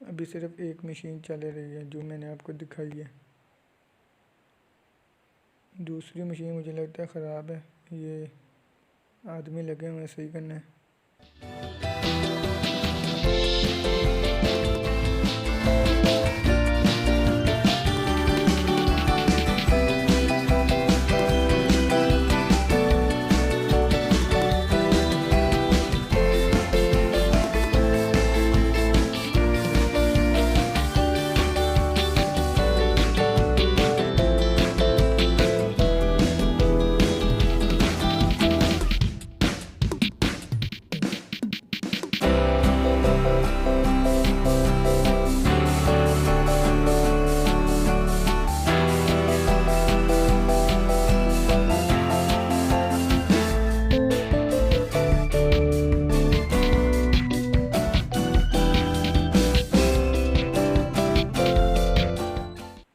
अभी सिर्फ एक मशीन चल रही है जो मैंने आपको दिखाई है। दूसरी मशीन मुझे लगता है ख़राब है, ये आदमी लगे हुए सही करने।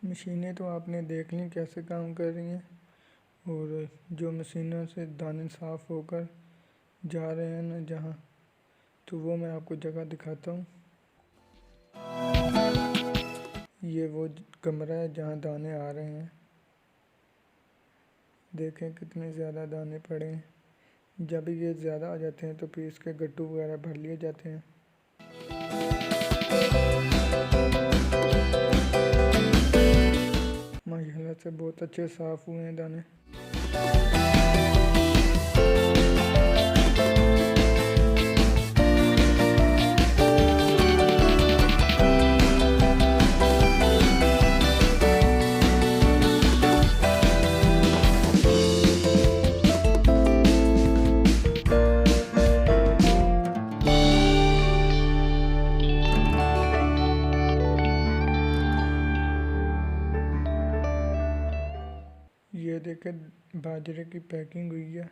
मशीनें तो आपने देख ली कैसे काम कर रही हैं, और जो मशीनों से दाने साफ़ होकर जा रहे हैं ना जहाँ, तो वो मैं आपको जगह दिखाता हूँ। ये वो कमरा है जहाँ दाने आ रहे हैं। देखें कितने ज़्यादा दाने पड़े हैं। जब ये ज़्यादा आ जाते हैं तो फिर इसके गट्टू वगैरह भर लिए जाते हैं। माशाल्लाह से बहुत अच्छे साफ़ हुए हैं दाने। ये देखें बाजरे की पैकिंग हुई है।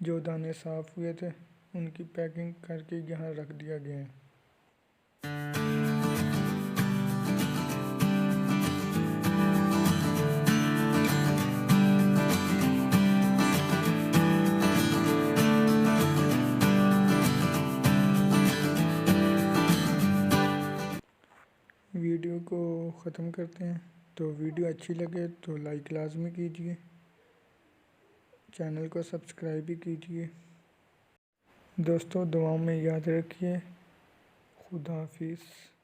जो दाने साफ़ हुए थे उनकी पैकिंग करके यहाँ रख दिया गया है। वीडियो को ख़त्म करते हैं। तो वीडियो अच्छी लगे तो लाइक लाजमी कीजिए, चैनल को सब्सक्राइब भी कीजिए। दोस्तों दुआओं में याद रखिए। खुदा हाफिज़।